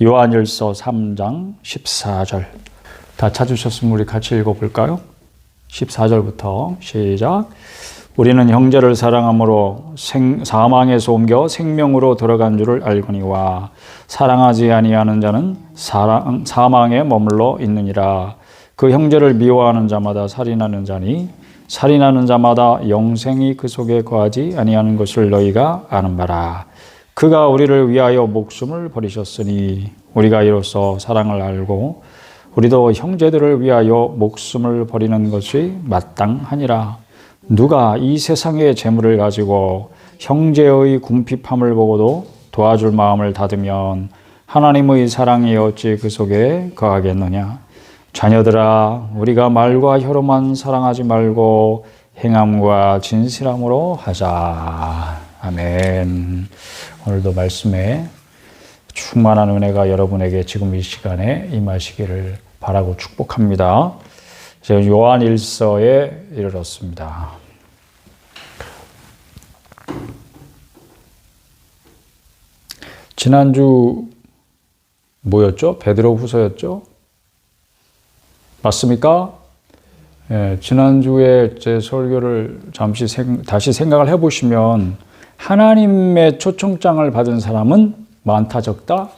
요한일서 3장 14절. 다 찾으셨으면 우리 같이 읽어볼까요? 14절부터 시작. 우리는 형제를 사랑함으로 사망에서 옮겨 생명으로 들어간 줄을 알거니와 사랑하지 아니하는 자는 사망에 머물러 있느니라. 그 형제를 미워하는 자마다 살인하는 자니 살인하는 자마다 영생이 그 속에 거하지 아니하는 것을 너희가 아는 바라. 그가 우리를 위하여 목숨을 버리셨으니 우리가 이로써 사랑을 알고 우리도 형제들을 위하여 목숨을 버리는 것이 마땅하니라. 누가 이 세상의 재물을 가지고 형제의 궁핍함을 보고도 도와줄 마음을 닫으면 하나님의 사랑이 어찌 그 속에 거하겠느냐. 자녀들아, 우리가 말과 혀로만 사랑하지 말고 행함과 진실함으로 하자. 아멘. 오늘도 말씀에 충만한 은혜가 여러분에게 지금 이 시간에 임하시기를 바라고 축복합니다. 제가 요한일서에 이르렀습니다. 지난주 뭐였죠? 베드로후서였죠? 맞습니까? 예, 지난주에 제 설교를 잠시 다시 생각을 해보시면 하나님의 초청장을 받은 사람은 많다 적다?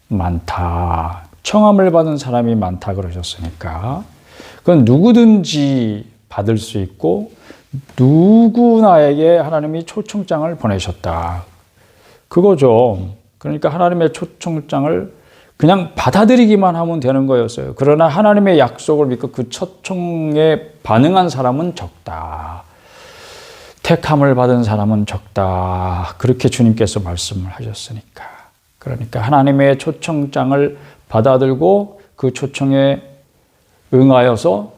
많다. 청함을 받은 사람이 많다 그러셨으니까 그건 누구든지 받을 수 있고 누구나에게 하나님이 초청장을 보내셨다. 그거죠. 그러니까 하나님의 초청장을 그냥 받아들이기만 하면 되는 거였어요. 그러나 하나님의 약속을 믿고 그 초청에 반응한 사람은 적다. 택함을 받은 사람은 적다. 그렇게 주님께서 말씀을 하셨으니까. 그러니까 하나님의 초청장을 받아들고 그 초청에 응하여서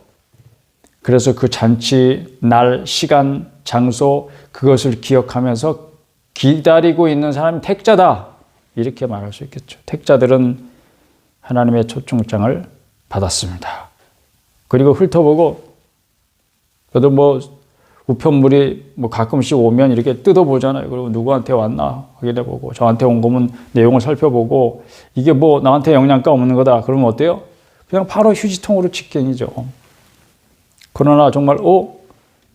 그래서 그 잔치 날, 시간, 장소 그것을 기억하면서 기다리고 있는 사람이 택자다. 이렇게 말할 수 있겠죠. 택자들은 하나님의 초청장을 받았습니다. 그리고 훑어보고 저도 우편물이 가끔씩 오면 이렇게 뜯어보잖아요. 그리고 누구한테 왔나 확인해보고 저한테 온 거면 내용을 살펴보고 이게 나한테 영양가 없는 거다. 그러면 어때요? 그냥 바로 휴지통으로 직행이죠. 그러나 정말 이거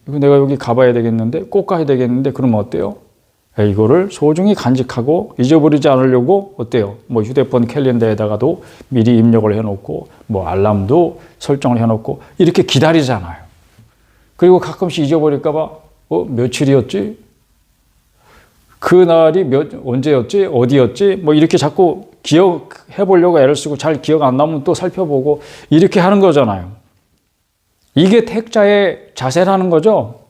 내가 여기 가봐야 되겠는데 꼭 가야 되겠는데 그러면 어때요? 이거를 소중히 간직하고 잊어버리지 않으려고 어때요? 휴대폰 캘린더에다가도 미리 입력을 해놓고 알람도 설정을 해놓고 이렇게 기다리잖아요. 그리고 가끔씩 잊어버릴까 봐 며칠이었지? 그날이 언제였지? 어디였지? 이렇게 자꾸 기억해 보려고 애를 쓰고 잘 기억 안 나면 또 살펴보고 이렇게 하는 거잖아요. 이게 택자의 자세라는 거죠.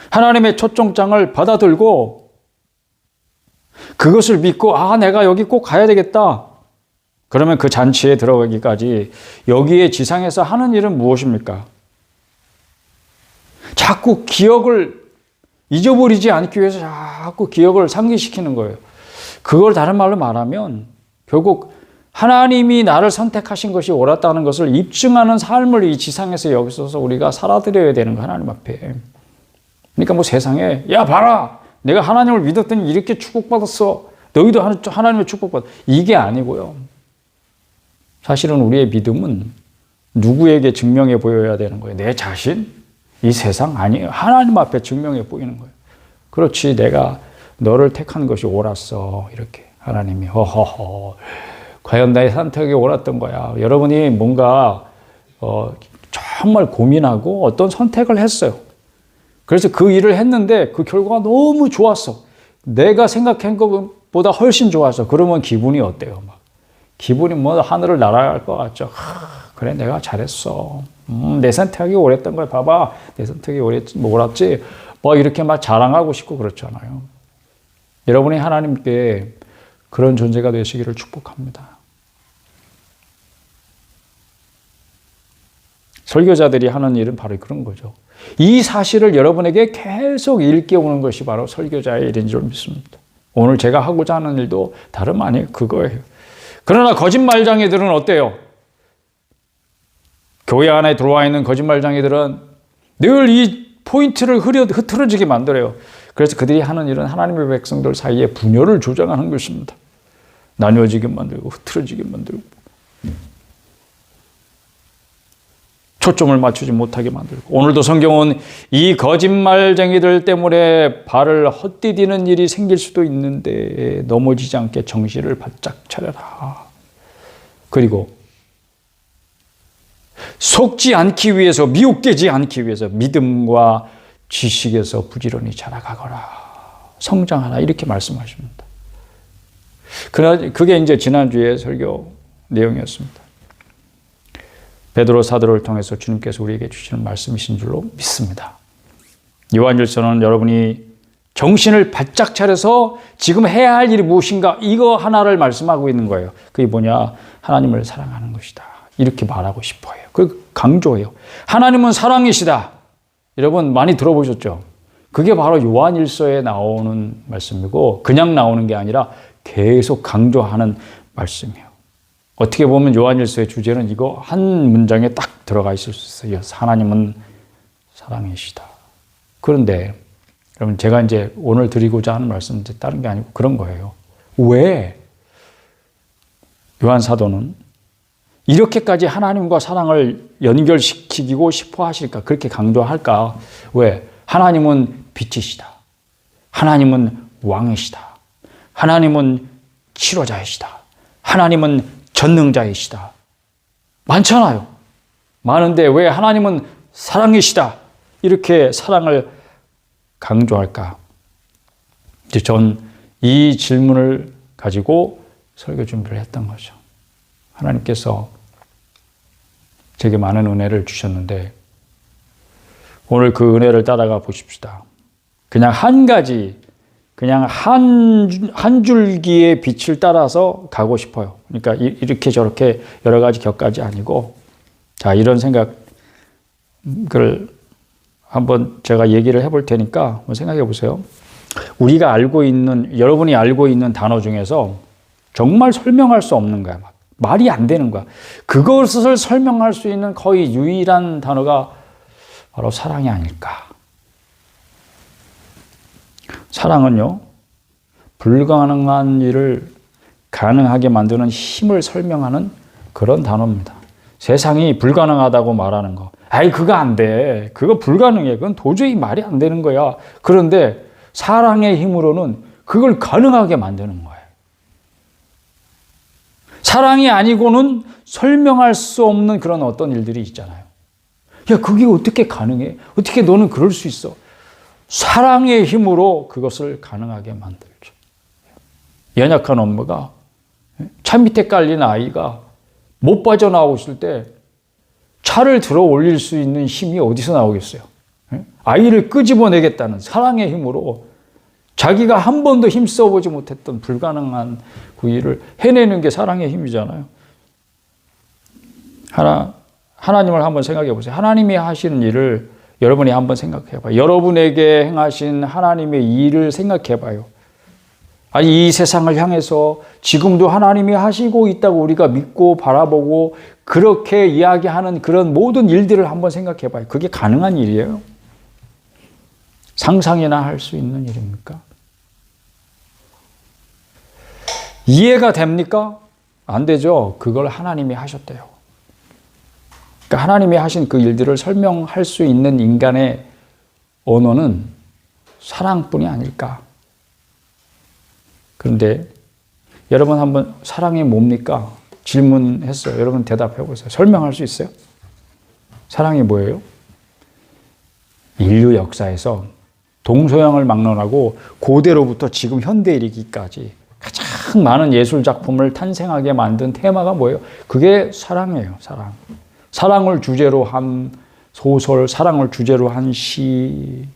하나님의 초청장을 받아들고 그것을 믿고 내가 여기 꼭 가야 되겠다. 그러면 그 잔치에 들어가기까지 여기에 지상에서 하는 일은 무엇입니까? 자꾸 기억을 잊어버리지 않기 위해서 자꾸 기억을 상기시키는 거예요. 그걸 다른 말로 말하면 결국 하나님이 나를 선택하신 것이 옳았다는 것을 입증하는 삶을 이 지상에서 여기서 우리가 살아드려야 되는 거 하나님 앞에. 그러니까 세상에 봐라 내가 하나님을 믿었더니 이렇게 축복받았어. 너희도 하나님의 축복받아. 이게 아니고요. 사실은 우리의 믿음은 누구에게 증명해 보여야 되는 거예요? 내 자신? 이 세상? 아니에요. 하나님 앞에 증명해 보이는 거예요. 그렇지 내가 너를 택한 것이 옳았어. 이렇게 하나님이 허허허 과연 나의 선택이 옳았던 거야. 여러분이 뭔가 정말 고민하고 어떤 선택을 했어요. 그래서 그 일을 했는데 그 결과가 너무 좋았어. 내가 생각한 것보다 훨씬 좋았어. 그러면 기분이 어때요? 기분이 하늘을 날아갈 것 같죠. 그래 내가 잘했어. 내 선택이 옳았던 거야. 봐봐 내 선택이 옳았지. 이렇게 자랑하고 싶고 그렇잖아요. 여러분이 하나님께 그런 존재가 되시기를 축복합니다. 설교자들이 하는 일은 바로 그런 거죠. 이 사실을 여러분에게 계속 일깨우는 것이 바로 설교자의 일인 줄 믿습니다. 오늘 제가 하고자 하는 일도 다름 아니에요. 그거예요. 그러나 거짓말쟁이들은 어때요? 교회 안에 들어와 있는 거짓말쟁이들은 늘 이 포인트를 흐트러지게 만들어요. 그래서 그들이 하는 일은 하나님의 백성들 사이에 분열을 조장하는 것입니다. 나뉘어지게 만들고 흐트러지게 만들고 초점을 맞추지 못하게 만들고 오늘도 성경은 이 거짓말쟁이들 때문에 발을 헛디디는 일이 생길 수도 있는데 넘어지지 않게 정신을 바짝 차려라. 그리고 속지 않기 위해서 미혹되지 않기 위해서 믿음과 지식에서 부지런히 자라가거라. 성장하라. 이렇게 말씀하십니다. 그게 이제 지난주에 설교 내용이었습니다. 베드로 사도를 통해서 주님께서 우리에게 주시는 말씀이신 줄로 믿습니다. 요한일서는 여러분이 정신을 바짝 차려서 지금 해야 할 일이 무엇인가 이거 하나를 말씀하고 있는 거예요. 그게 뭐냐? 하나님을 사랑하는 것이다. 이렇게 말하고 싶어요. 그 강조해요. 하나님은 사랑이시다. 여러분 많이 들어보셨죠? 그게 바로 요한일서에 나오는 말씀이고 그냥 나오는 게 아니라 계속 강조하는 말씀이에요. 어떻게 보면 요한일서의 주제는 이거 한 문장에 딱 들어가 있을 수 있어요. 하나님은 사랑이시다. 그런데 여러분 제가 이제 오늘 드리고자 하는 말씀은 이제 다른 게 아니고 그런 거예요. 왜 요한 사도는 이렇게까지 하나님과 사랑을 연결시키고 싶어 하실까? 그렇게 강조할까? 왜? 하나님은 빛이시다. 하나님은 왕이시다. 하나님은 치료자이시다. 하나님은 전능자이시다. 많잖아요. 많은데 왜 하나님은 사랑이시다. 이렇게 사랑을 강조할까? 이제 전 이 질문을 가지고 설교 준비를 했던 거죠. 하나님께서 제게 많은 은혜를 주셨는데 오늘 그 은혜를 따라가 보십시다. 그냥 한 가지, 그냥 한 줄기의 빛을 따라서 가고 싶어요. 그러니까 이렇게 저렇게 여러 가지 격까지 아니고 자, 이런 생각을 한번 제가 얘기를 해볼 테니까 한번 생각해 보세요. 우리가 알고 있는, 여러분이 알고 있는 단어 중에서 정말 설명할 수 없는 거야. 말이 안 되는 거야. 그것을 설명할 수 있는 거의 유일한 단어가 바로 사랑이 아닐까. 사랑은요, 불가능한 일을 가능하게 만드는 힘을 설명하는 그런 단어입니다. 세상이 불가능하다고 말하는 거. 아이, 그거 안 돼. 그거 불가능해. 그건 도저히 말이 안 되는 거야. 그런데 사랑의 힘으로는 그걸 가능하게 만드는 거예요. 사랑이 아니고는 설명할 수 없는 그런 어떤 일들이 있잖아요. 야, 그게 어떻게 가능해? 어떻게 너는 그럴 수 있어? 사랑의 힘으로 그것을 가능하게 만들죠. 연약한 엄마가 차 밑에 깔린 아이가 못 빠져나오고 있을 때 차를 들어 올릴 수 있는 힘이 어디서 나오겠어요? 아이를 끄집어내겠다는 사랑의 힘으로 자기가 한 번도 힘써보지 못했던 불가능한 그 일을 해내는 게 사랑의 힘이잖아요. 하나님을 한번 생각해 보세요. 하나님이 하시는 일을 여러분이 한번 생각해 봐요. 여러분에게 행하신 하나님의 일을 생각해 봐요. 아니, 이 세상을 향해서 지금도 하나님이 하시고 있다고 우리가 믿고 바라보고 그렇게 이야기하는 그런 모든 일들을 한번 생각해 봐요. 그게 가능한 일이에요? 상상이나 할 수 있는 일입니까? 이해가 됩니까? 안 되죠. 그걸 하나님이 하셨대요. 그러니까 하나님이 하신 그 일들을 설명할 수 있는 인간의 언어는 사랑뿐이 아닐까. 그런데 여러분 한번 사랑이 뭡니까? 질문했어요. 여러분 대답해 보세요. 설명할 수 있어요? 사랑이 뭐예요? 인류 역사에서 동서양을 막론하고 고대로부터 지금 현대에 이르기까지 가장 많은 예술 작품을 탄생하게 만든 테마가 뭐예요? 그게 사랑이에요. 사랑. 사랑을 주제로 한 소설, 사랑을 주제로 한 시,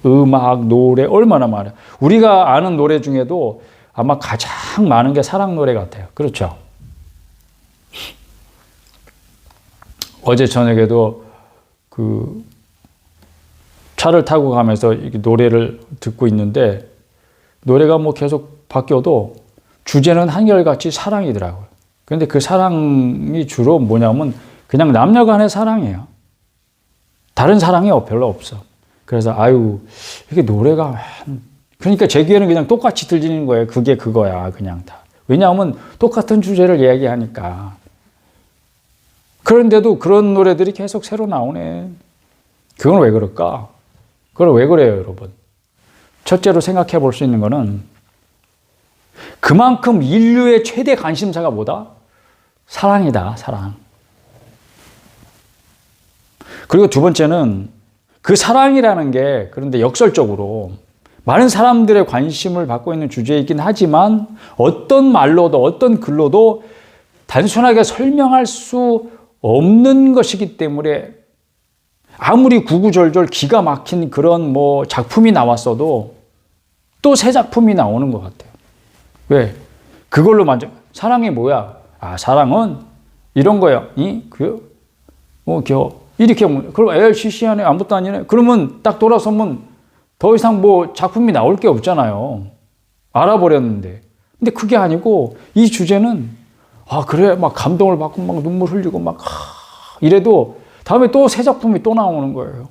음악, 노래 얼마나 많아요. 우리가 아는 노래 중에도 아마 가장 많은 게 사랑 노래 같아요. 그렇죠? 어제 저녁에도 그 차를 타고 가면서 노래를 듣고 있는데 노래가 계속 바뀌어도 주제는 한결같이 사랑이더라고요. 그런데 그 사랑이 주로 뭐냐면 그냥 남녀 간의 사랑이에요. 다른 사랑이 별로 없어. 그래서 이게 노래가 그러니까 제 귀에는 그냥 똑같이 들리는 거예요. 그게 그거야. 그냥 다. 왜냐하면 똑같은 주제를 이야기하니까. 그런데도 그런 노래들이 계속 새로 나오네. 그건 왜 그럴까? 그건 왜 그래요, 여러분? 첫째로 생각해 볼 수 있는 거는 그만큼 인류의 최대 관심사가 뭐다? 사랑이다, 사랑. 그리고 두 번째는 그 사랑이라는 게 그런데 역설적으로 많은 사람들의 관심을 받고 있는 주제이긴 하지만 어떤 말로도 어떤 글로도 단순하게 설명할 수 없는 것이기 때문에 아무리 구구절절 기가 막힌 그런 작품이 나왔어도 또 새 작품이 나오는 것 같아요. 왜? 그걸로 사랑이 뭐야? 아, 사랑은 이런 거야. 이렇게 그럼 LCC하네 아무것도 아니네. 그러면 딱 돌아서면 더 이상 작품이 나올 게 없잖아요. 알아버렸는데. 근데 그게 아니고 이 주제는 그래 막 감동을 받고 막 눈물 흘리고 막 이래도 다음에 또 새 작품이 또 나오는 거예요.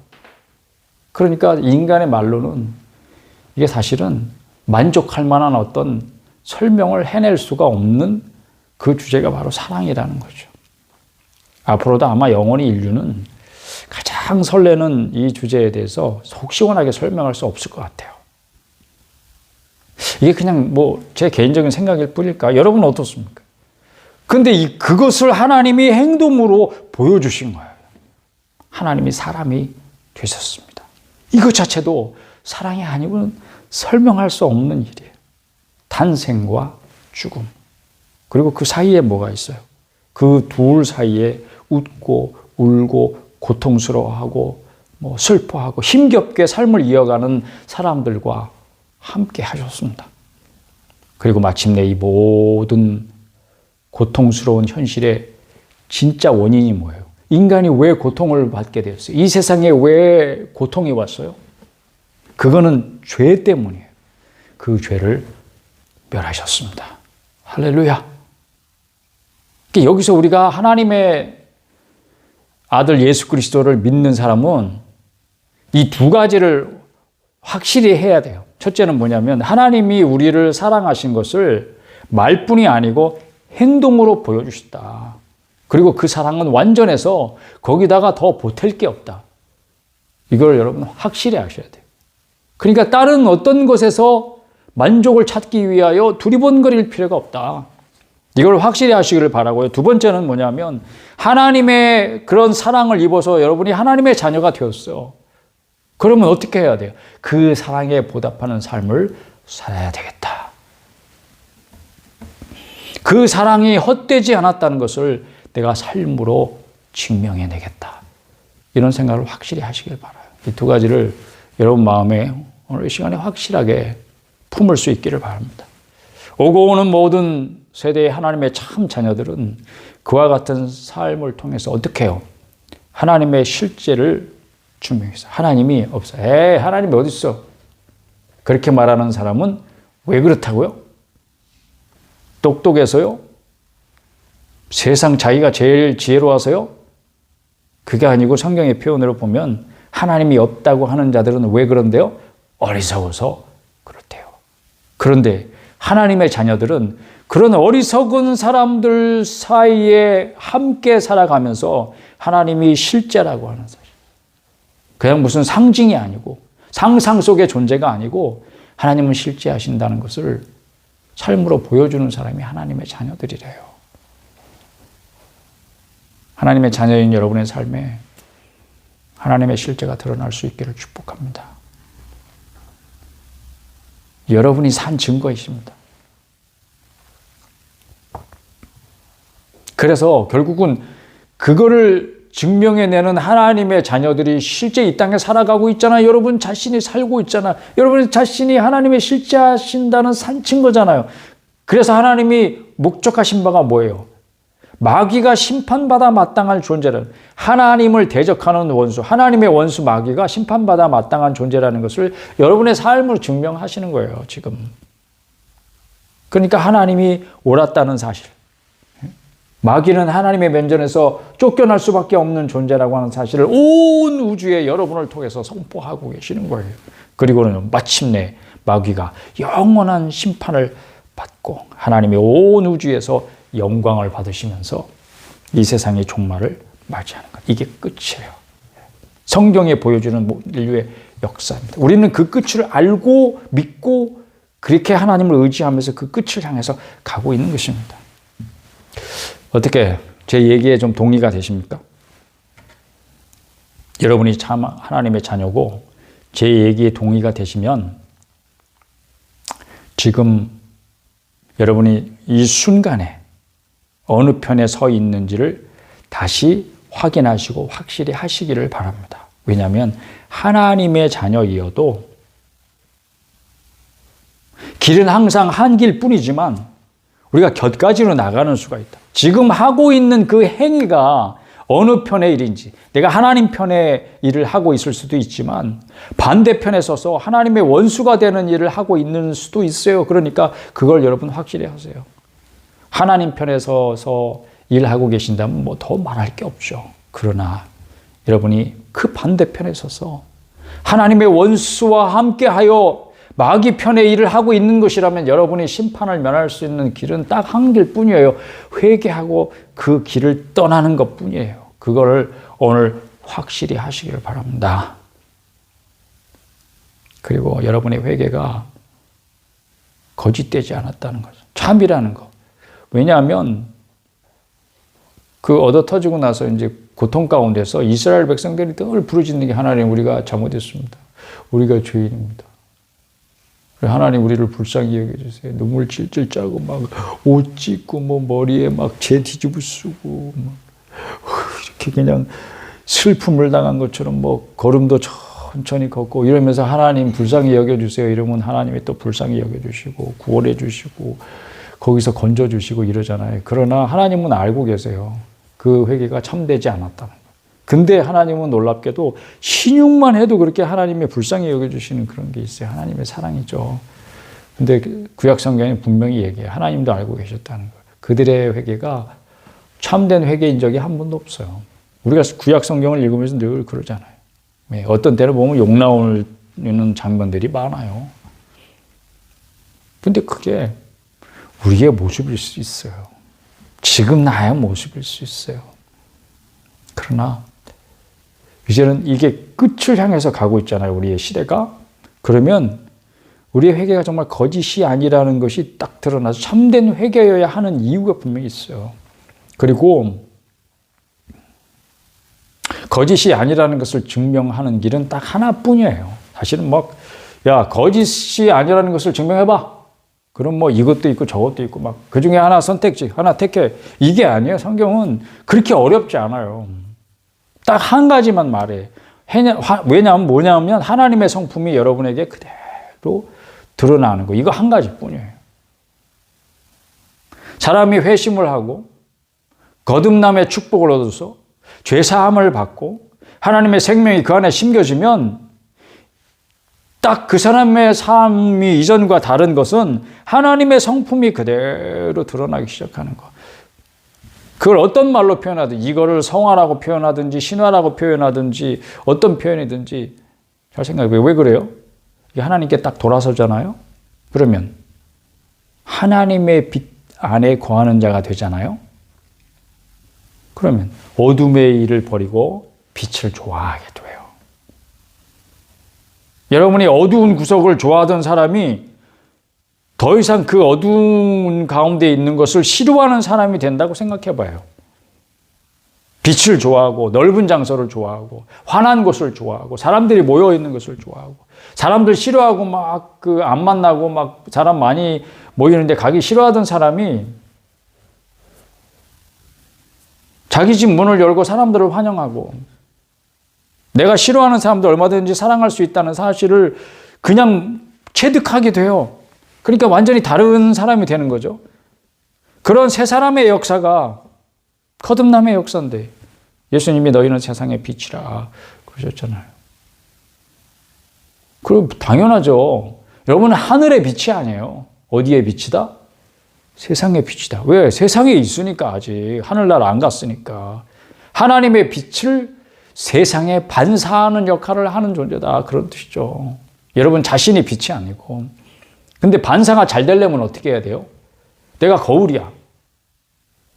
그러니까 인간의 말로는 이게 사실은 만족할 만한 어떤 설명을 해낼 수가 없는 그 주제가 바로 사랑이라는 거죠. 앞으로도 아마 영원히 인류는 가장 설레는 이 주제에 대해서 속 시원하게 설명할 수 없을 것 같아요. 이게 그냥 제 개인적인 생각일 뿐일까? 여러분은 어떻습니까? 근데 그것을 하나님이 행동으로 보여주신 거예요. 하나님이 사람이 되셨습니다. 이것 자체도 사랑이 아니고는 설명할 수 없는 일이에요. 탄생과 죽음. 그리고 그 사이에 뭐가 있어요? 그 둘 사이에 웃고 울고 고통스러워하고 슬퍼하고 힘겹게 삶을 이어가는 사람들과 함께 하셨습니다. 그리고 마침내 이 모든 고통스러운 현실의 진짜 원인이 뭐예요? 인간이 왜 고통을 받게 되었어요? 이 세상에 왜 고통이 왔어요? 그거는 죄 때문이에요. 그 죄를 멸하셨습니다. 할렐루야. 여기서 우리가 하나님의 아들 예수 그리스도를 믿는 사람은 이 두 가지를 확실히 해야 돼요. 첫째는 뭐냐면 하나님이 우리를 사랑하신 것을 말뿐이 아니고 행동으로 보여주셨다. 그리고 그 사랑은 완전해서 거기다가 더 보탤 게 없다. 이걸 여러분 확실히 아셔야 돼요. 그러니까 다른 어떤 것에서 만족을 찾기 위하여 두리번거릴 필요가 없다. 이걸 확실히 하시기를 바라고요. 두 번째는 뭐냐면 하나님의 그런 사랑을 입어서 여러분이 하나님의 자녀가 되었어요. 그러면 어떻게 해야 돼요? 그 사랑에 보답하는 삶을 살아야 되겠다. 그 사랑이 헛되지 않았다는 것을 내가 삶으로 증명해내겠다. 이런 생각을 확실히 하시길 바라요. 이 두 가지를 여러분 마음에 오늘 이 시간에 확실하게 품을 수 있기를 바랍니다. 오고 오는 모든 세대의 하나님의 참 자녀들은 그와 같은 삶을 통해서 어떻게 해요? 하나님의 실제를 증명해서 하나님이 없어요. 하나님이 어디 있어? 그렇게 말하는 사람은 왜 그렇다고요? 똑똑해서요? 세상 자기가 제일 지혜로워서요? 그게 아니고 성경의 표현으로 보면 하나님이 없다고 하는 자들은 왜 그런데요? 어리석어서 그렇대요. 그런데 하나님의 자녀들은 그런 어리석은 사람들 사이에 함께 살아가면서 하나님이 실제라고 하는 사실. 그냥 무슨 상징이 아니고 상상 속의 존재가 아니고 하나님은 실제하신다는 것을 삶으로 보여주는 사람이 하나님의 자녀들이래요. 하나님의 자녀인 여러분의 삶에 하나님의 실제가 드러날 수 있기를 축복합니다. 여러분이 산 증거이십니다. 그래서 결국은 그거를 증명해내는 하나님의 자녀들이 실제 이 땅에 살아가고 있잖아요. 여러분 자신이 살고 있잖아요. 여러분 자신이 하나님의 실제하신다는 산 증거잖아요. 그래서 하나님이 목적하신 바가 뭐예요? 마귀가 심판받아 마땅한 존재는 하나님을 대적하는 원수, 하나님의 원수 마귀가 심판받아 마땅한 존재라는 것을 여러분의 삶으로 증명하시는 거예요, 지금. 그러니까 하나님이 옳았다는 사실. 마귀는 하나님의 면전에서 쫓겨날 수밖에 없는 존재라고 하는 사실을 온 우주에 여러분을 통해서 선포하고 계시는 거예요. 그리고는 마침내 마귀가 영원한 심판을 받고 하나님의 온 우주에서 영광을 받으시면서 이 세상의 종말을 맞이하는 것. 이게 끝이에요. 성경에 보여주는 인류의 역사입니다. 우리는 그 끝을 알고 믿고 그렇게 하나님을 의지하면서 그 끝을 향해서 가고 있는 것입니다. 어떻게 제 얘기에 좀 동의가 되십니까? 여러분이 참 하나님의 자녀고 제 얘기에 동의가 되시면 지금 여러분이 이 순간에 어느 편에 서 있는지를 다시 확인하시고 확실히 하시기를 바랍니다. 왜냐하면 하나님의 자녀이어도 길은 항상 한 길뿐이지만 우리가 곁가지로 나가는 수가 있다. 지금 하고 있는 그 행위가 어느 편의 일인지, 내가 하나님 편의 일을 하고 있을 수도 있지만 반대편에 서서 하나님의 원수가 되는 일을 하고 있는 수도 있어요. 그러니까 그걸 여러분 확실히 하세요. 하나님 편에 서서 일하고 계신다면 뭐 더 말할 게 없죠. 그러나 여러분이 그 반대편에 서서 하나님의 원수와 함께하여 마귀 편의 일을 하고 있는 것이라면 여러분이 심판을 면할 수 있는 길은 딱 한 길뿐이에요. 회개하고 그 길을 떠나는 것뿐이에요. 그거를 오늘 확실히 하시길 바랍니다. 그리고 여러분의 회개가 거짓되지 않았다는 거죠. 참이라는 거. 왜냐하면 그 얻어 터지고 나서 이제 고통 가운데서 이스라엘 백성들이 늘 부르짖는 게 하나님 우리가 잘못했습니다. 우리가 죄인입니다. 하나님 우리를 불쌍히 여겨주세요. 눈물 찔찔 짜고 막 옷 찢고 뭐 머리에 막 재 뒤집어 쓰고 막 이렇게 그냥 슬픔을 당한 것처럼 뭐 걸음도 천천히 걷고 이러면서 하나님 불쌍히 여겨주세요. 이러면 하나님이 또 불쌍히 여겨주시고 구원해 주시고 거기서 건져주시고 이러잖아요. 그러나 하나님은 알고 계세요. 그 회개가 참되지 않았다는 거. 근데 하나님은 놀랍게도 신용만 해도 그렇게 하나님의 불쌍히 여겨주시는 그런 게 있어요. 하나님의 사랑이죠. 근데 구약 성경에 분명히 얘기해요. 하나님도 알고 계셨다는 거예요. 그들의 회개가 참된 회개인 적이 한 번도 없어요. 우리가 구약 성경을 읽으면서 늘 그러잖아요. 어떤 때는 보면 욕 나오는 장면들이 많아요. 근데 그게 우리의 모습일 수 있어요. 지금 나의 모습일 수 있어요. 그러나 이제는 이게 끝을 향해서 가고 있잖아요. 우리의 시대가. 그러면 우리의 회개가 정말 거짓이 아니라는 것이 딱 드러나서 참된 회개여야 하는 이유가 분명히 있어요. 그리고 거짓이 아니라는 것을 증명하는 길은 딱 하나뿐이에요. 사실은 막, 야, 거짓이 아니라는 것을 증명해봐. 그럼 뭐 이것도 있고 저것도 있고 막 그 중에 하나 선택지, 하나 택해. 이게 아니에요. 성경은 그렇게 어렵지 않아요. 딱 한 가지만 말해. 왜냐하면 뭐냐면 하나님의 성품이 여러분에게 그대로 드러나는 거. 이거 한 가지뿐이에요. 사람이 회심을 하고 거듭남의 축복을 얻어서 죄사함을 받고 하나님의 생명이 그 안에 심겨지면 딱 그 사람의 삶이 이전과 다른 것은 하나님의 성품이 그대로 드러나기 시작하는 거. 그걸 어떤 말로 표현하든 이거를 성화라고 표현하든지 신화라고 표현하든지 어떤 표현이든지 잘 생각해요. 왜 그래요? 이게 하나님께 딱 돌아서잖아요. 그러면 하나님의 빛 안에 거하는 자가 되잖아요. 그러면 어둠의 일을 버리고 빛을 좋아하게 돼요. 여러분이 어두운 구석을 좋아하던 사람이 더 이상 그 어두운 가운데 있는 것을 싫어하는 사람이 된다고 생각해 봐요. 빛을 좋아하고 넓은 장소를 좋아하고 환한 곳을 좋아하고 사람들이 모여 있는 것을 좋아하고 사람들 싫어하고 막 그 안 만나고 막 사람 많이 모이는데 가기 싫어하던 사람이 자기 집 문을 열고 사람들을 환영하고 내가 싫어하는 사람도 얼마든지 사랑할 수 있다는 사실을 그냥 체득하게 돼요. 그러니까 완전히 다른 사람이 되는 거죠. 그런 세 사람의 역사가 거듭남의 역사인데 예수님이 너희는 세상의 빛이라 그러셨잖아요. 그럼 당연하죠. 여러분은 하늘의 빛이 아니에요. 어디의 빛이다? 세상의 빛이다. 왜? 세상에 있으니까 아직 하늘나라 안 갔으니까. 하나님의 빛을 세상에 반사하는 역할을 하는 존재다. 그런 뜻이죠. 여러분 자신이 빛이 아니고 근데 반사가 잘 되려면 어떻게 해야 돼요? 내가 거울이야.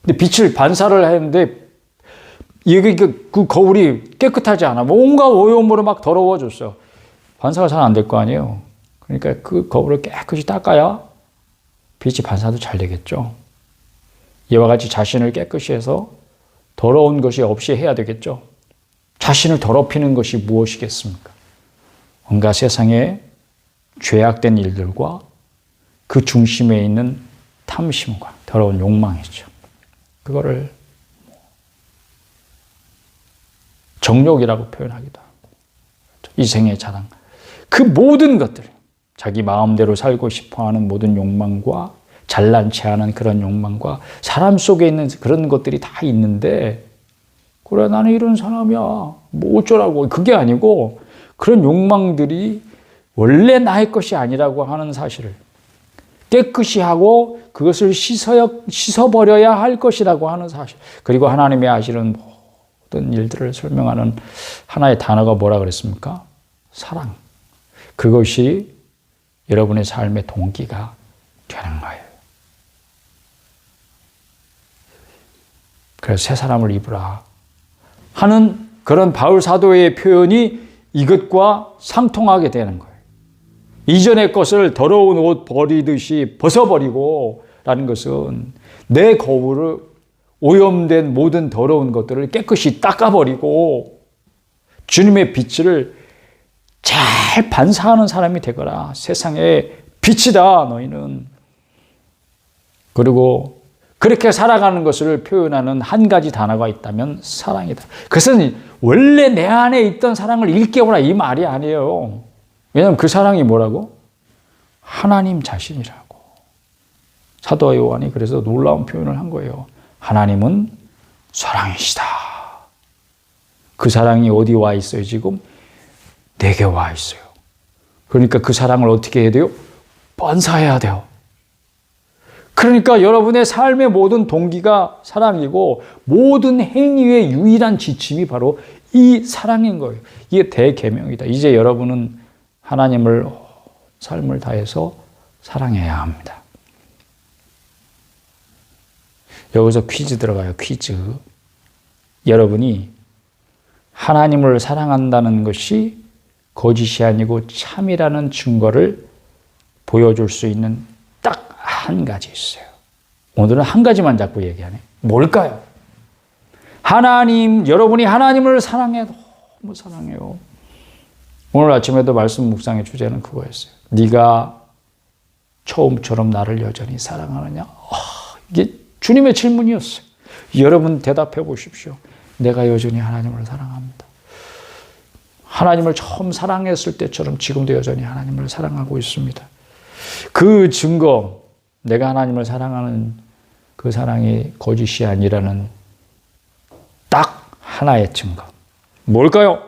근데 빛을 반사를 했는데 이게 그 거울이 깨끗하지 않아. 뭔가 오염으로 막 더러워졌어. 반사가 잘 안 될 거 아니에요. 그러니까 그 거울을 깨끗이 닦아야 빛이 반사도 잘 되겠죠. 이와 같이 자신을 깨끗이 해서 더러운 것이 없이 해야 되겠죠. 자신을 더럽히는 것이 무엇이겠습니까? 온갖 세상의 죄악된 일들과 그 중심에 있는 탐심과 더러운 욕망이죠. 그거를 정욕이라고 표현하기도 하고, 이생의 자랑, 그 모든 것들, 자기 마음대로 살고 싶어하는 모든 욕망과 잘난 체하는 그런 욕망과 사람 속에 있는 그런 것들이 다 있는데, 그래 나는 이런 사람이야 뭐 어쩌라고, 그게 아니고 그런 욕망들이 원래 나의 것이 아니라고 하는 사실을 깨끗이 하고 그것을 씻어버려야 할 것이라고 하는 사실, 그리고 하나님이 하시는 모든 일들을 설명하는 하나의 단어가 뭐라 그랬습니까? 사랑. 그것이 여러분의 삶의 동기가 되는 거예요. 그래서 새 사람을 입으라 하는 그런 바울 사도의 표현이 이것과 상통하게 되는 거예요. 이전의 것을 더러운 옷 버리듯이 벗어버리고 라는 것은 내 거울을 오염된 모든 더러운 것들을 깨끗이 닦아버리고 주님의 빛을 잘 반사하는 사람이 되거라. 세상의 빛이다 너희는. 그리고 그렇게 살아가는 것을 표현하는 한 가지 단어가 있다면 사랑이다. 그것은 원래 내 안에 있던 사랑을 일깨워라 이 말이 아니에요. 왜냐하면 그 사랑이 뭐라고? 하나님 자신이라고. 사도 요한이 그래서 놀라운 표현을 한 거예요. 하나님은 사랑이시다. 그 사랑이 어디 와 있어요 지금? 내게 와 있어요. 그러니까 그 사랑을 어떻게 해야 돼요? 반사해야 돼요. 그러니까 여러분의 삶의 모든 동기가 사랑이고 모든 행위의 유일한 지침이 바로 이 사랑인 거예요. 이게 대계명이다. 이제 여러분은 하나님을 삶을 다해서 사랑해야 합니다. 여기서 퀴즈 들어가요. 퀴즈. 여러분이 하나님을 사랑한다는 것이 거짓이 아니고 참이라는 증거를 보여줄 수 있는 딱 한 가지 있어요. 오늘은 한 가지만 자꾸 얘기하네. 뭘까요? 여러분이 하나님을 사랑해. 너무 사랑해요. 오늘 아침에도 말씀 묵상의 주제는 그거였어요. 네가 처음처럼 나를 여전히 사랑하느냐? 이게 주님의 질문이었어요. 여러분 대답해 보십시오. 내가 여전히 하나님을 사랑합니다. 하나님을 처음 사랑했을 때처럼 지금도 여전히 하나님을 사랑하고 있습니다. 그 증거, 내가 하나님을 사랑하는 그 사랑이 거짓이 아니라는 딱 하나의 증거. 뭘까요?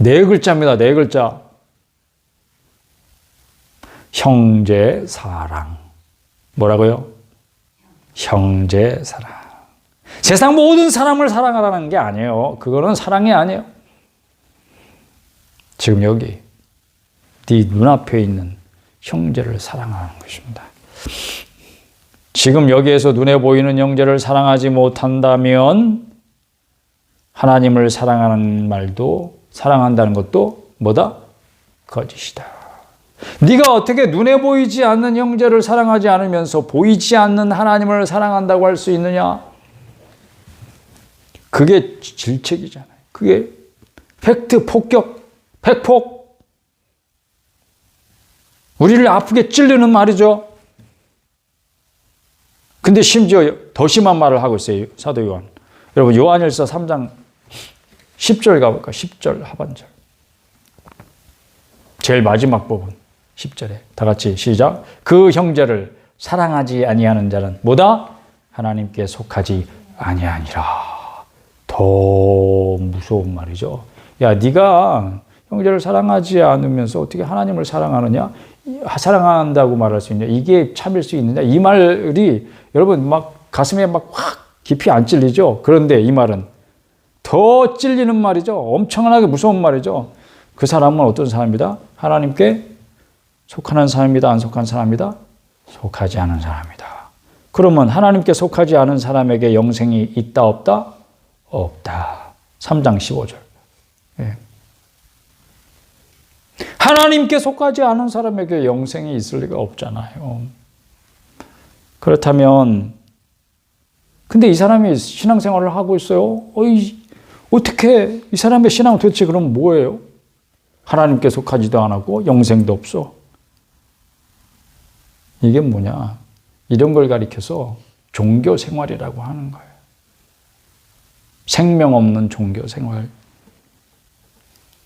4글자입니다. 4글자. 형제 사랑. 뭐라고요? 형제 사랑. 세상 모든 사람을 사랑하라는 게 아니에요. 그거는 사랑이 아니에요. 지금 여기 네 눈앞에 있는 형제를 사랑하는 것입니다. 지금 여기에서 눈에 보이는 형제를 사랑하지 못한다면 하나님을 사랑하는 말도, 사랑한다는 것도 뭐다? 거짓이다. 네가 어떻게 눈에 보이지 않는 형제를 사랑하지 않으면서 보이지 않는 하나님을 사랑한다고 할 수 있느냐? 그게 질책이잖아요. 그게 팩트, 폭격, 팩폭. 우리를 아프게 찔르는 말이죠. 근데 심지어 더 심한 말을 하고 있어요. 사도 요한. 여러분 요한일서 3장 10절 가볼까? 10절 하반절. 제일 마지막 부분 10절에 다 같이 시작. 그 형제를 사랑하지 아니하는 자는 뭐다? 하나님께 속하지 아니하니라. 더 무서운 말이죠. 야, 네가 형제를 사랑하지 않으면서 어떻게 하나님을 사랑하느냐? 사랑한다고 말할 수 있냐? 이게 참일 수 있느냐? 이 말이 여러분 막 가슴에 막 확 깊이 안 찔리죠? 그런데 이 말은 더 찔리는 말이죠. 엄청나게 무서운 말이죠. 그 사람은 어떤 사람이다? 하나님께 속하는 사람이다? 안 속한 사람이다? 속하지 않은 사람이다. 그러면 하나님께 속하지 않은 사람에게 영생이 있다 없다? 없다. 3장 15절. 예. 하나님께 속하지 않은 사람에게 영생이 있을 리가 없잖아요. 그렇다면 근데 이 사람이 신앙생활을 하고 있어요. 어떻게 이 사람의 신앙은 도대체 그럼 뭐예요? 하나님께 속하지도 않고 영생도 없어. 이게 뭐냐? 이런 걸 가리켜서 종교생활이라고 하는 거예요. 생명 없는 종교생활.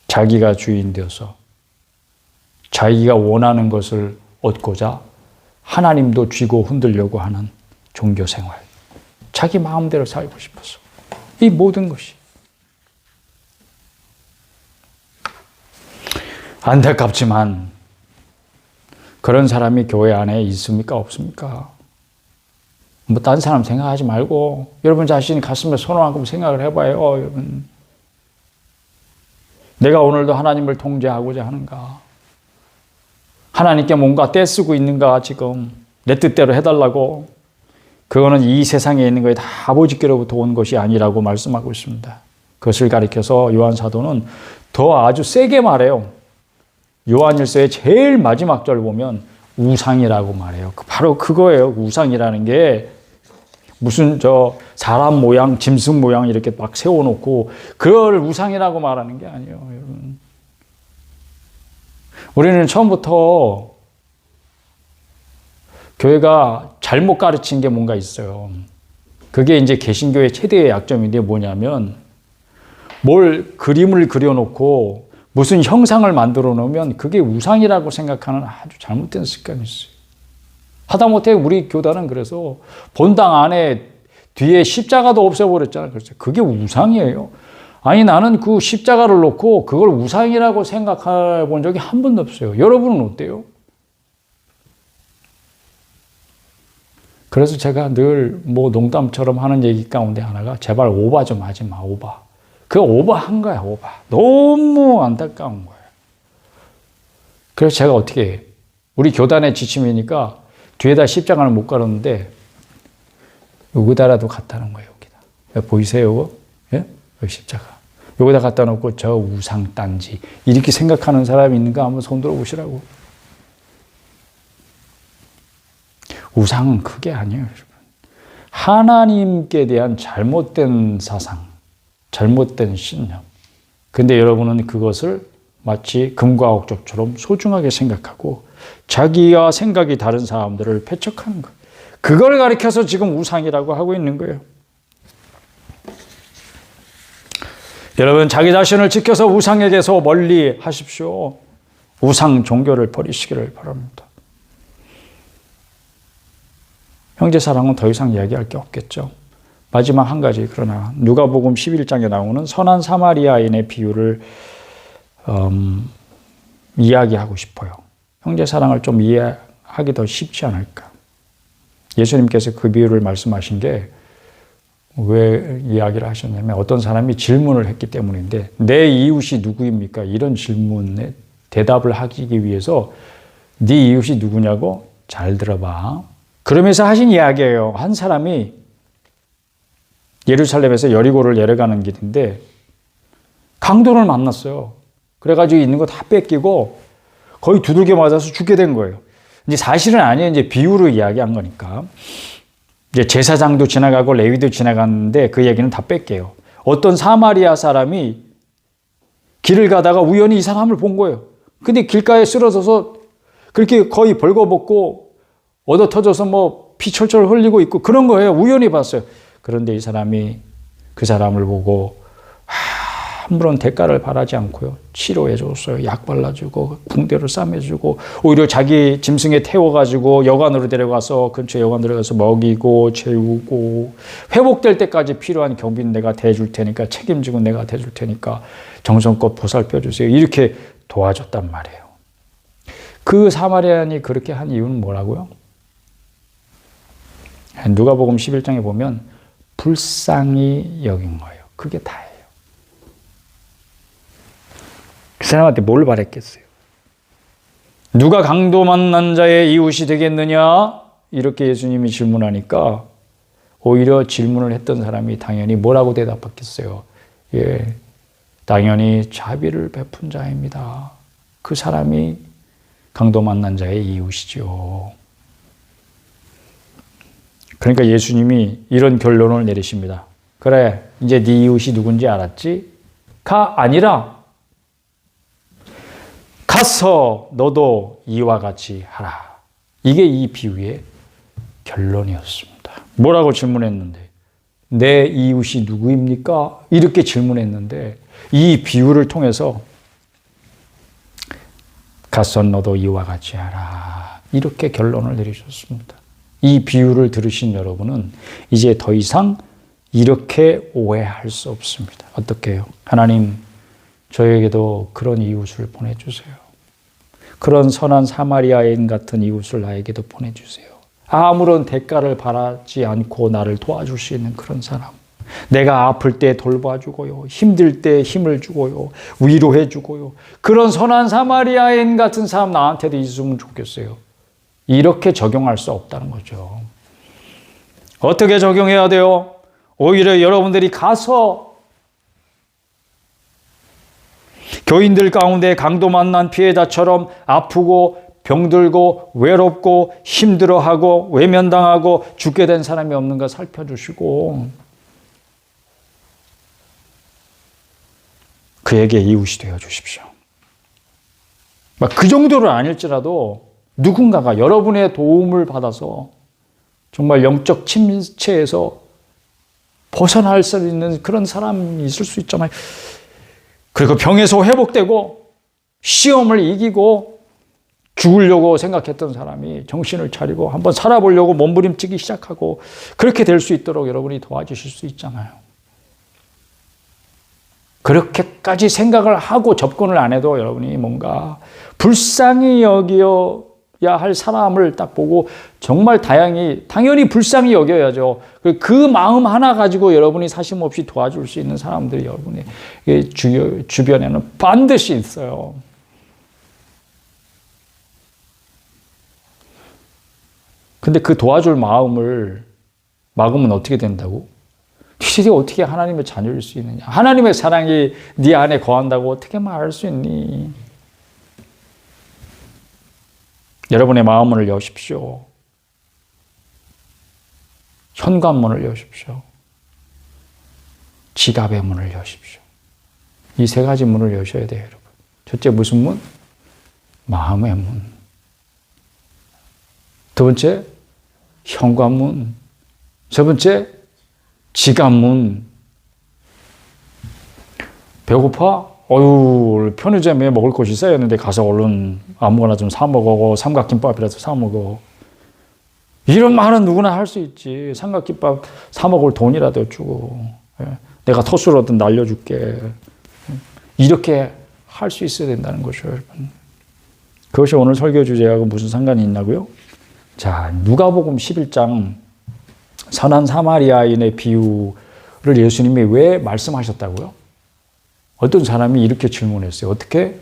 자기가 주인 되어서 자기가 원하는 것을 얻고자 하나님도 쥐고 흔들려고 하는 종교생활. 자기 마음대로 살고 싶어서. 이 모든 것이. 안타깝지만 그런 사람이 교회 안에 있습니까? 없습니까? 뭐 딴 사람 생각하지 말고 여러분 자신이 가슴에 손을 얹고 생각을 해봐요. 여러분. 내가 오늘도 하나님을 통제하고자 하는가? 하나님께 뭔가 떼쓰고 있는가 지금 내 뜻대로 해달라고. 그거는 이 세상에 있는 것이 다 아버지께로부터 온 것이 아니라고 말씀하고 있습니다. 그것을 가리켜서 요한 사도는 더 아주 세게 말해요. 요한일서의 제일 마지막 절 보면 우상이라고 말해요. 바로 그거예요. 우상이라는 게 무슨 사람 모양, 짐승 모양 이렇게 막 세워놓고 그걸 우상이라고 말하는 게 아니에요, 여러분. 우리는 처음부터 교회가 잘못 가르친 게 뭔가 있어요. 그게 이제 개신교의 최대의 약점인데 뭐냐면 뭘 그림을 그려놓고 무슨 형상을 만들어 놓으면 그게 우상이라고 생각하는 아주 잘못된 습관이 있어요. 하다못해 우리 교단은 그래서 본당 안에 뒤에 십자가도 없애버렸잖아요. 그렇죠. 그게 우상이에요. 아니 나는 그 십자가를 놓고 그걸 우상이라고 생각해 본 적이 한 번도 없어요. 여러분은 어때요? 그래서 제가 늘 뭐 농담처럼 하는 얘기 가운데 하나가 제발 오바 좀 하지 마, 오바. 그 오바한 거야, 오바. 너무 안타까운 거예요. 그래서 제가 어떻게 해요? 우리 교단의 지침이니까 뒤에다 십자가를 못 걸었는데 여기다라도 갖다 놓은 거예요, 여기다. 보이세요, 예? 여기 십자가. 여기다 갖다 놓고 저 우상 딴지. 이렇게 생각하는 사람이 있는가 한번 손 들어 보시라고. 우상은 그게 아니에요, 여러분. 하나님께 대한 잘못된 사상, 잘못된 신념. 근데 여러분은 그것을 마치 금과 옥조처럼 소중하게 생각하고 자기와 생각이 다른 사람들을 배척하는 거예요. 그걸 가리켜서 지금 우상이라고 하고 있는 거예요. 여러분 자기 자신을 지켜서 우상에게서 멀리 하십시오. 우상 종교를 버리시기를 바랍니다. 형제 사랑은 더 이상 이야기할 게 없겠죠. 마지막 한 가지 그러나 누가복음 11장에 나오는 선한 사마리아인의 비유를 이야기하고 싶어요. 형제 사랑을 좀 이해하기 더 쉽지 않을까. 예수님께서 그 비유를 말씀하신 게 왜 이야기를 하셨냐면 어떤 사람이 질문을 했기 때문인데 내 이웃이 누구입니까? 이런 질문에 대답을 하기 위해서 네 이웃이 누구냐고 잘 들어봐. 그러면서 하신 이야기예요. 한 사람이 예루살렘에서 여리고를 내려가는 길인데 강도를 만났어요. 그래가지고 있는 거 다 뺏기고 거의 두들겨 맞아서 죽게 된 거예요. 이제 사실은 아니에요. 이제 비유로 이야기한 거니까. 이제 제사장도 지나가고 레위도 지나갔는데 그 얘기는 다 뺄게요. 어떤 사마리아 사람이 길을 가다가 우연히 이 사람을 본 거예요. 근데 길가에 쓰러져서 그렇게 거의 벌거벗고 얻어 터져서 뭐 피 철철 흘리고 있고 그런 거예요. 우연히 봤어요. 그런데 이 사람이 그 사람을 보고 아무런 대가를 바라지 않고요. 치료해 줬어요. 약 발라주고 붕대를 싸매주고 오히려 자기 짐승에 태워가지고 여관으로 데려가서 근처 여관 들어가서 먹이고 재우고 회복될 때까지 필요한 경비는 내가 대줄 테니까 책임지고 내가 대줄 테니까 정성껏 보살펴 주세요. 이렇게 도와줬단 말이에요. 그 사마리아인이 그렇게 한 이유는 뭐라고요? 누가복음 11장에 보면 불쌍히 여긴 거예요. 그게 다예요. 그 사람한테 뭘 바랬겠어요? 누가 강도 만난 자의 이웃이 되겠느냐? 이렇게 예수님이 질문하니까 오히려 질문을 했던 사람이 당연히 뭐라고 대답했겠어요? 예, 당연히 자비를 베푼 자입니다. 그 사람이 강도 만난 자의 이웃이죠. 그러니까 예수님이 이런 결론을 내리십니다. 그래, 이제 네 이웃이 누군지 알았지? 가 아니라 가서 너도 이와 같이 하라. 이게 이 비유의 결론이었습니다. 뭐라고 질문했는데? 내 이웃이 누구입니까? 이렇게 질문했는데 이 비유를 통해서 가서 너도 이와 같이 하라. 이렇게 결론을 내리셨습니다. 이 비유를 들으신 여러분은 이제 더 이상 이렇게 오해할 수 없습니다. 어떻게 해요? 하나님, 저에게도 그런 이웃을 보내주세요. 그런 선한 사마리아인 같은 이웃을 나에게도 보내주세요. 아무런 대가를 바라지 않고 나를 도와줄 수 있는 그런 사람. 내가 아플 때 돌봐주고요. 힘들 때 힘을 주고요. 위로해주고요. 그런 선한 사마리아인 같은 사람 나한테도 있으면 좋겠어요. 이렇게 적용할 수 없다는 거죠. 어떻게 적용해야 돼요? 오히려 여러분들이 가서 교인들 가운데 강도 만난 피해자처럼 아프고 병들고 외롭고 힘들어하고 외면당하고 죽게 된 사람이 없는가 살펴주시고 그에게 이웃이 되어 주십시오. 그 정도는 아닐지라도 누군가가 여러분의 도움을 받아서 정말 영적 침체에서 벗어날 수 있는 그런 사람이 있을 수 있잖아요. 그리고 병에서 회복되고 시험을 이기고 죽으려고 생각했던 사람이 정신을 차리고 한번 살아보려고 몸부림치기 시작하고 그렇게 될 수 있도록 여러분이 도와주실 수 있잖아요. 그렇게까지 생각을 하고 접근을 안 해도 여러분이 뭔가 불쌍히 여겨야 할 사람을 딱 보고 정말 당연히 불쌍히 여겨야죠. 그 마음 하나 가지고 여러분이 사심 없이 도와줄 수 있는 사람들이 여러분의 주변에는 반드시 있어요. 근데 그 도와줄 마음을 막으면 어떻게 된다고? 너희들이 어떻게 하나님의 자녀일 수 있느냐? 하나님의 사랑이 네 안에 거한다고 어떻게 말할 수 있니? 여러분의 마음문을 여십시오. 현관문을 여십시오. 지갑의 문을 여십시오. 이 세 가지 문을 여셔야 돼요, 여러분. 첫째 무슨 문? 마음의 문. 두 번째, 현관문. 세 번째, 지갑문. 배고파? 편의점에 먹을 것이 쌓였는데 가서 얼른 아무거나 좀 사 먹어. 삼각김밥이라도 사 먹어. 이런 말은 누구나 할 수 있지. 삼각김밥 사 먹을 돈이라도 주고. 내가 토스로든 날려줄게. 이렇게 할 수 있어야 된다는 것이죠, 여러분. 그것이 오늘 설교 주제하고 무슨 상관이 있나고요? 자, 누가복음 11장 선한 사마리아인의 비유를 예수님이 왜 말씀하셨다고요? 어떤 사람이 이렇게 질문했어요. 어떻게?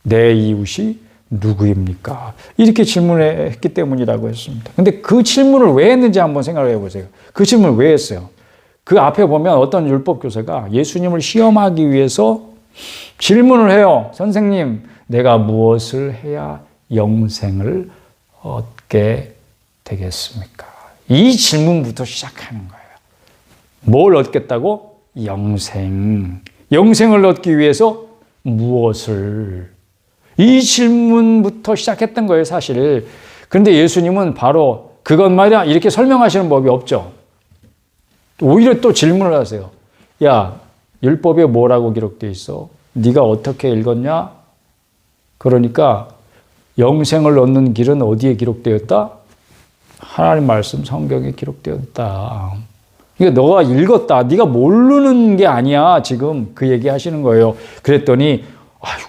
내 이웃이 누구입니까? 이렇게 질문했기 때문이라고 했습니다. 근데 그 질문을 왜 했는지 한번 생각해 보세요. 그 질문을 왜 했어요? 그 앞에 보면 어떤 율법 교사가 예수님을 시험하기 위해서 질문을 해요. 선생님, 내가 무엇을 해야 영생을 얻게 되겠습니까? 이 질문부터 시작하는 거예요. 뭘 얻겠다고? 영생을 얻기 위해서 무엇을? 이 질문부터 시작했던 거예요, 사실. 그런데 예수님은 바로 그것 말이야 이렇게 설명하시는 법이 없죠. 오히려 또 질문을 하세요. 야, 율법에 뭐라고 기록되어 있어? 네가 어떻게 읽었냐? 그러니까 영생을 얻는 길은 어디에 기록되었다? 하나님 말씀 성경에 기록되었다. 그러니까 너가 읽었다. 네가 모르는 게 아니야. 지금 그 얘기 하시는 거예요. 그랬더니 아이고,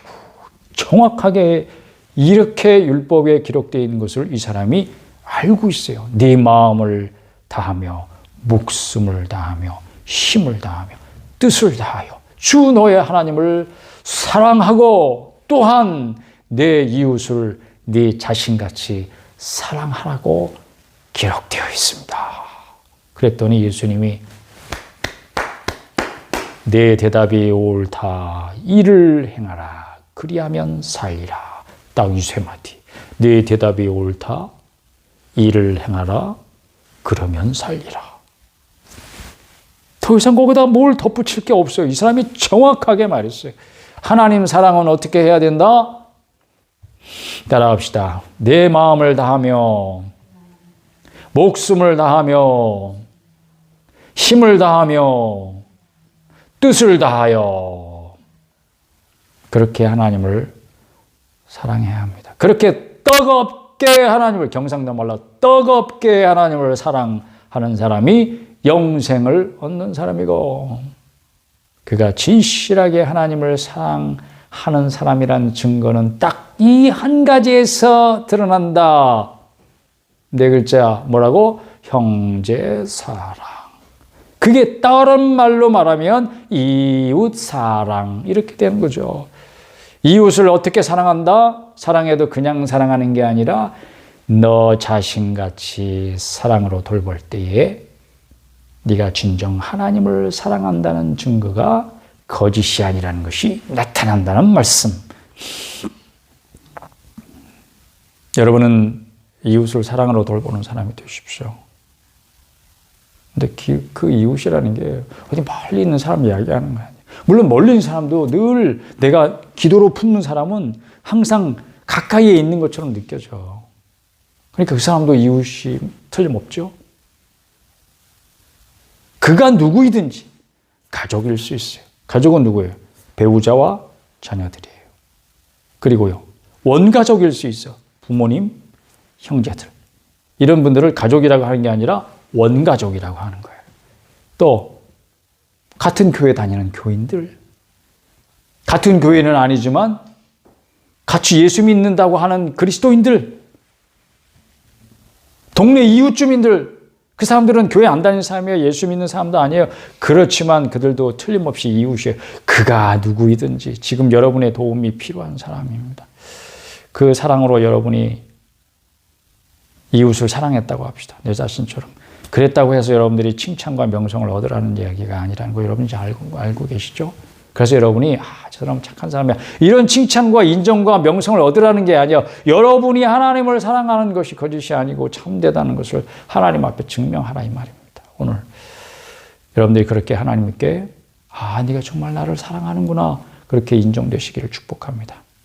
정확하게 이렇게 율법에 기록되어 있는 것을 이 사람이 알고 있어요. 네 마음을 다하며 목숨을 다하며 힘을 다하며 뜻을 다하여 주 너의 하나님을 사랑하고 또한 내 이웃을 네 자신같이 사랑하라고 기록되어 있습니다. 그랬더니 예수님이 내 대답이 옳다. 이를 행하라. 그리하면 살리라. 딱 이 세 마디. 내 대답이 옳다. 이를 행하라. 그러면 살리라. 더 이상 거기다 뭘 덧붙일 게 없어요. 이 사람이 정확하게 말했어요. 하나님 사랑은 어떻게 해야 된다? 따라합시다. 내 마음을 다하며 목숨을 다하며 힘을 다하며 뜻을 다하여 그렇게 하나님을 사랑해야 합니다. 그렇게 떡없게 하나님을, 경상도 말로 떡없게 하나님을 사랑하는 사람이 영생을 얻는 사람이고, 그가 진실하게 하나님을 사랑하는 사람이란 증거는 딱 이 한 가지에서 드러난다. 네 글자 뭐라고? 형제 사랑. 그게 다른 말로 말하면 이웃 사랑, 이렇게 되는 거죠. 이웃을 어떻게 사랑한다? 사랑해도 그냥 사랑하는 게 아니라 너 자신같이 사랑으로 돌볼 때에 네가 진정 하나님을 사랑한다는 증거가 거짓이 아니라는 것이 나타난다는 말씀. 여러분은 이웃을 사랑으로 돌보는 사람이 되십시오. 근데 그 이웃이라는 게 어디 멀리 있는 사람 이야기하는 거 아니에요. 물론 멀리 있는 사람도 늘 내가 기도로 품는 사람은 항상 가까이에 있는 것처럼 느껴져. 그러니까 그 사람도 이웃이 틀림없죠. 그가 누구이든지 가족일 수 있어요. 가족은 누구예요? 배우자와 자녀들이에요. 그리고요, 원가족일 수 있어. 부모님, 형제들. 이런 분들을 가족이라고 하는 게 아니라 원가족이라고 하는 거예요. 또 같은 교회 다니는 교인들, 같은 교회는 아니지만 같이 예수 믿는다고 하는 그리스도인들, 동네 이웃 주민들, 그 사람들은 교회 안 다니는 사람이에요. 예수 믿는 사람도 아니에요. 그렇지만 그들도 틀림없이 이웃이에요. 그가 누구이든지 지금 여러분의 도움이 필요한 사람입니다. 그 사랑으로 여러분이 이웃을 사랑했다고 합시다. 내 자신처럼. 그랬다고 해서 여러분들이 칭찬과 명성을 얻으라는 이야기가 아니라는 거 여러분이 잘 알고 계시죠? 그래서 여러분이 저 사람 착한 사람이야. 이런 칭찬과 인정과 명성을 얻으라는 게 아니라 여러분이 하나님을 사랑하는 것이 거짓이 아니고 참되다는 것을 하나님 앞에 증명하라 이 말입니다. 오늘 여러분들이 그렇게 하나님께 네가 정말 나를 사랑하는구나 그렇게 인정되시기를 축복합니다.